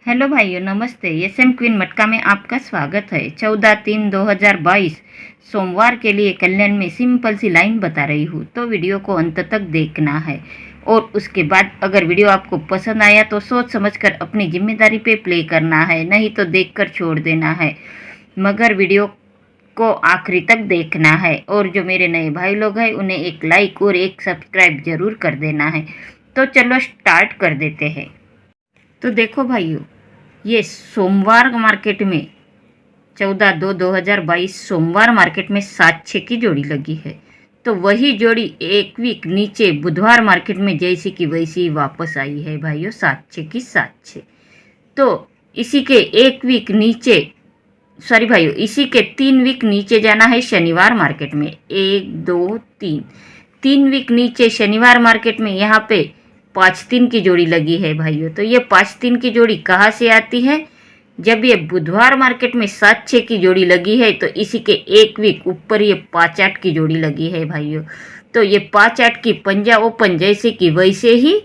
Hello भाइयों, नमस्ते। SM queen मटका में आपका स्वागत है। 14/3/2022 सोमवार के लिए कल्याण में सिंपल सी लाइन बता रही हूँ, तो वीडियो को अंत तक देखना है। और उसके बाद अगर वीडियो आपको पसंद आया तो सोच समझकर अपनी जिम्मेदारी पे प्ले करना है, नहीं तो देखकर छोड़ देना है। मगर वीडियो को आखिरी तक देखना है। और जो मेरे नए भाई लोग हैं उन्हें एक लाइक और एक सब्सक्राइब जरूर कर देना है। तो चलो स्टार्ट कर देते हैं। तो देखो भाइयों, ये सोमवार मार्केट में 14/2/2022 सोमवार मार्केट में 7-6 की जोड़ी लगी है। तो वही जोड़ी एक वीक नीचे बुधवार मार्केट में जैसी की वैसी वापस आई है भाइयों, 7-6 की 7-6। तो इसी के एक वीक नीचे, सॉरी भाइयों, इसी के 3 वीक नीचे जाना है शनिवार मार्केट में। 1 2 3 वीक नीचे शनिवार मार्केट में यहाँ पे 5-3 की जोड़ी लगी है भाइयों। तो ये 5-3 की जोड़ी कहाँ से आती है? जब ये बुधवार मार्केट में 7-6 की जोड़ी लगी है तो इसी के एक वीक ऊपर ये 5-8 की जोड़ी लगी है भाइयों। तो ये 5-8 की पंजा ओपन जैसे कि वैसे ही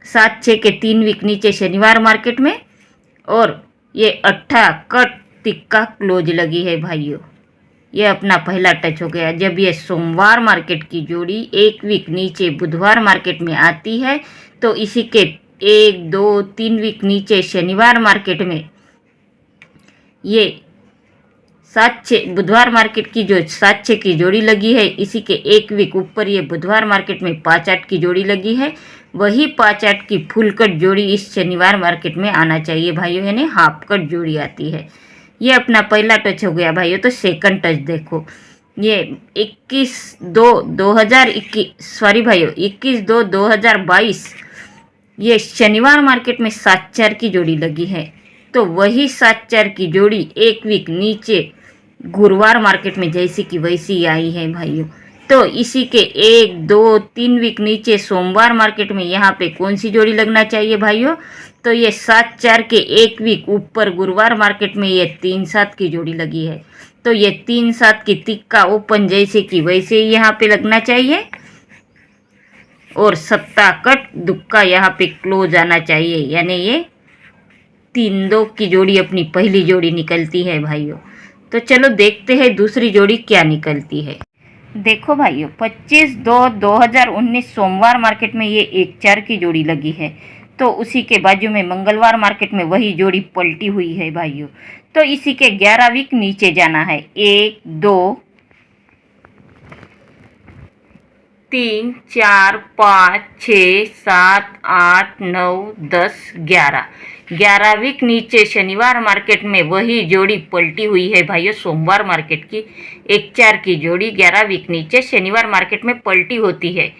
7-6 के 3 वीक नीचे शनिवार मार्केट में, और ये 8 कट तिक्का क्लोज लगी है भाइयों। ये अपना पहला टच हो गया। जब ये सोमवार मार्केट की जोड़ी एक वीक नीचे बुधवार मार्केट में आती है तो इसी के 1 2 3 वीक नीचे शनिवार मार्केट में ये 7-6 बुधवार मार्केट की जो 7-6 की जोड़ी लगी है, इसी के एक वीक ऊपर ये बुधवार मार्केट में 5-8 की जोड़ी लगी है। वही 5-8 की फुल कट जोड़ी इस शनिवार मार्केट में आना चाहिए भाइयों, यानी हाफ कट जोड़ी आती है। ये अपना पहला टच हो गया भाइयों। तो सेकंड टच देखो, ये 21/2/2022 ये शनिवार मार्केट में 7-4 की जोड़ी लगी है। तो वही 7-4 की जोड़ी एक वीक नीचे गुरुवार मार्केट में जैसी की वैसी आई है भाइयों। तो इसी के 1 2 3 वीक नीचे सोमवार मार्केट में यहाँ पे कौन सी जोड़ी लगना चाहिए भाइयों? तो ये 7-4 के एक वीक ऊपर गुरुवार मार्केट में ये 3-7 की जोड़ी लगी है। तो ये 3-7 की तिक्का ओपन जैसे कि वैसे ही यहाँ पे लगना चाहिए, और सत्ता कट दुक्का यहाँ पे क्लोज आना चाहिए, यानी ये 3-2 की जोड़ी अपनी पहली जोड़ी निकलती है भाइयों। तो चलो देखते हैं दूसरी जोड़ी क्या निकलती है। देखो भाइयों, 25/2/2019 सोमवार मार्केट में ये 1-4 की जोड़ी लगी है। तो उसी के बाजू में मंगलवार मार्केट में वही जोड़ी पलटी हुई है भाइयों। तो इसी के 11 वीक नीचे जाना है। 1 2 3 4 5 6 7 8 9 10 11 वीक नीचे शनिवार मार्केट में वही जोड़ी पलटी हुई है भाइयों। सोमवार मार्केट की 1-4 की जोड़ी 11 वीक नीचे शनिवार मार्केट में पलटी होती है।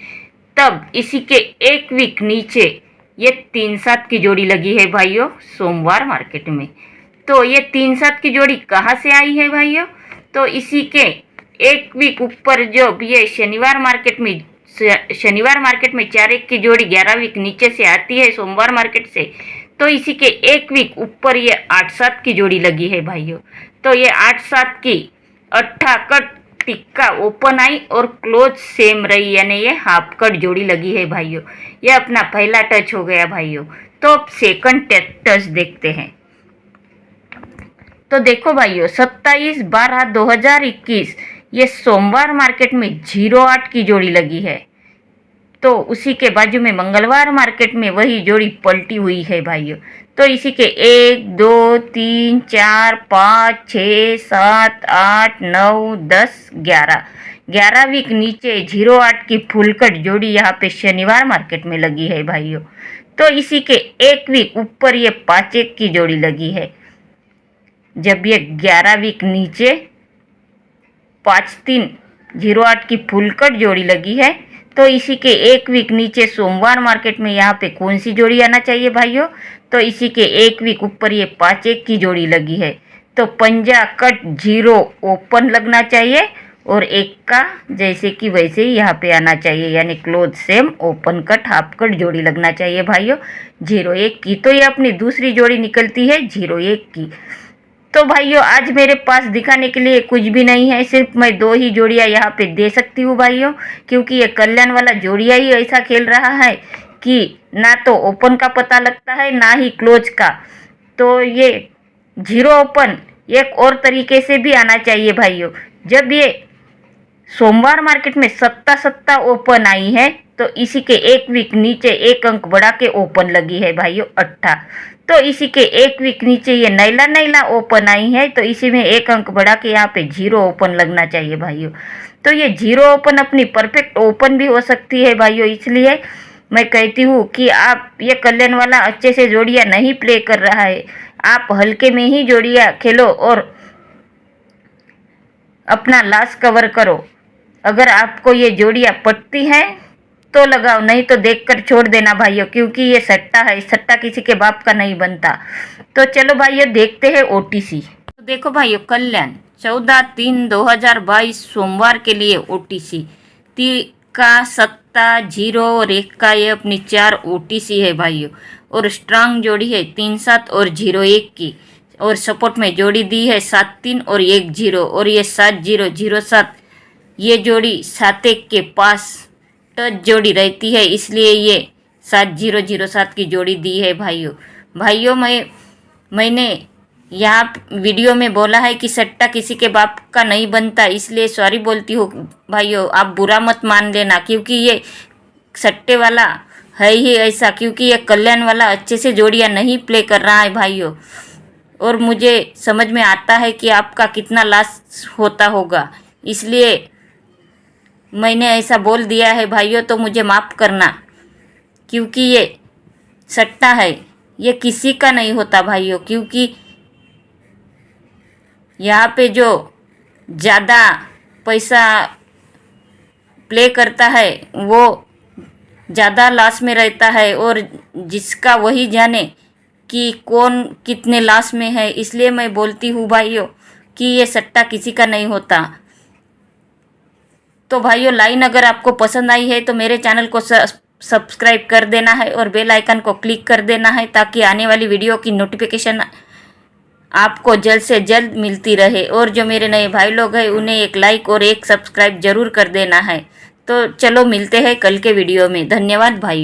तब इसी के एक वीक नीचे ये 3-7 की जोड़ी लगी है भाइयों सोमवार मार्केट में। तो ये 3-7 की जोड़ी कहाँ से आई है भाइयों? तो इसी के एक वीक ऊपर जो ये शनिवार मार्केट में 4-1 की जोड़ी 11 वीक नीचे से आती है सोमवार मार्केट से। तो इसी के एक वीक ऊपर ये 8-7 की जोड़ी लगी है भाइयों। तो ये 8-7 की 8 कट टिक्का ओपन आई और क्लोज सेम रही, यानी ये हाफ कट जोड़ी लगी है भाइयों। ये अपना पहला टच हो गया भाइयों। तो अब सेकंड टच देखते हैं। तो देखो भाइयों, 27/12/2021 ये सोमवार मार्केट में 0-8 की जोड़ी लगी है। तो उसी के बाजू में मंगलवार मार्केट में वही जोड़ी पलटी हुई है भाइयों। तो इसी के 1 2 3 4 5 6 7 8 9 10 11 वीक नीचे 0-8 की फुल कट जोड़ी यहाँ पे शनिवार मार्केट में लगी है भाइयों। तो इसी के एक वीक ऊपर ये 5-1 की जोड़ी लगी है। जब ये 11 वीक नीचे 5-3 0-8 की फुल कट जोड़ी लगी है, तो इसी के एक वीक नीचे सोमवार मार्केट में यहाँ पे कौन सी जोड़ी आना चाहिए भाइयों? तो इसी के एक वीक ऊपर ये 5-1 की जोड़ी लगी है। तो पंजा कट 0 ओपन लगना चाहिए और एक का जैसे कि वैसे ही यहाँ पे आना चाहिए, यानी close same open cut half cut जोड़ी लगना चाहिए भाइयों 0-1 की। तो ये अपनी दूसरी जोड़ी निकलती है 0-1 की। तो भाइयों, आज मेरे पास दिखाने के लिए कुछ भी नहीं है, सिर्फ मैं 2 ही जोड़ियाँ यहाँ पे दे सकती हूँ भाइयों, क्योंकि ये कल्याण वाला जोड़िया ही ऐसा खेल रहा है कि ना तो ओपन का पता लगता है ना ही क्लोज का। तो ये जीरो ओपन एक और तरीके से भी आना चाहिए भाइयों। जब ये सोमवार मार्केट में सत्ता ओपन आई है तो इसी के एक वीक नीचे एक अंक बढ़ा के ओपन लगी है भाइयों 8। तो इसी के एक वीक नीचे ये नैला ओपन आई है तो इसी में एक अंक बढ़ा के यहाँ पे जीरो ओपन लगना चाहिए भाइयों। तो ये जीरो ओपन अपनी परफेक्ट ओपन भी हो सकती है भाइयों। इसलिए मैं कहती हूँ कि आप ये कल्याण वाला अच्छे से जोड़ियाँ नहीं प्ले कर रहा है, आप हल्के में ही जोड़ियाँ खेलो और अपना लॉस कवर करो। अगर आपको ये जोड़ियाँ पटती हैं तो लगाओ, नहीं तो देखकर छोड़ देना भाइयों, क्योंकि ये सट्टा है, सट्टा किसी के बाप का नहीं बनता। तो चलो भाइयों देखते हैं ओटीसी। तो देखो भाइयों कल्याण 14/3/2022 सोमवार के लिए ओटीसी का सत्ता जीरो और एक का ये अपनी 4 ओटीसी है भाइयों। और स्ट्रांग जोड़ी है 3-7 और 0-1 की, और सपोर्ट में जोड़ी दी है 7-3 और 1-0, और ये 7-0-0-7 ये जोड़ी 7-1 के पास टच जोड़ी रहती है, इसलिए ये 7-0-0-7 की जोड़ी दी है भाइयों। मैंने यहाँ वीडियो में बोला है कि सट्टा किसी के बाप का नहीं बनता, इसलिए सॉरी बोलती हूँ भाइयों, आप बुरा मत मान लेना, क्योंकि ये सट्टे वाला है ही ऐसा, क्योंकि ये कल्याण वाला अच्छे से जोड़ियाँ नहीं प्ले कर रहा है भाइयों। और मुझे समझ में आता है कि आपका कितना लॉस होता होगा, इसलिए मैंने ऐसा बोल दिया है भाइयों, तो मुझे माफ़ करना, क्योंकि ये सट्टा है, ये किसी का नहीं होता भाइयों। क्योंकि यहाँ पे जो ज़्यादा पैसा प्ले करता है वो ज़्यादा लॉस में रहता है, और जिसका वही जाने कि कौन कितने लॉस में है। इसलिए मैं बोलती हूँ भाइयों कि ये सट्टा किसी का नहीं होता। तो भाइयों लाइन अगर आपको पसंद आई है तो मेरे चैनल को सब्सक्राइब कर देना है और बेल आइकन को क्लिक कर देना है, ताकि आने वाली वीडियो की नोटिफिकेशन आपको जल्द से जल्द मिलती रहे। और जो मेरे नए भाई लोग हैं उन्हें एक लाइक और एक सब्सक्राइब जरूर कर देना है। तो चलो मिलते हैं कल के वीडियो में। धन्यवाद भाइयों।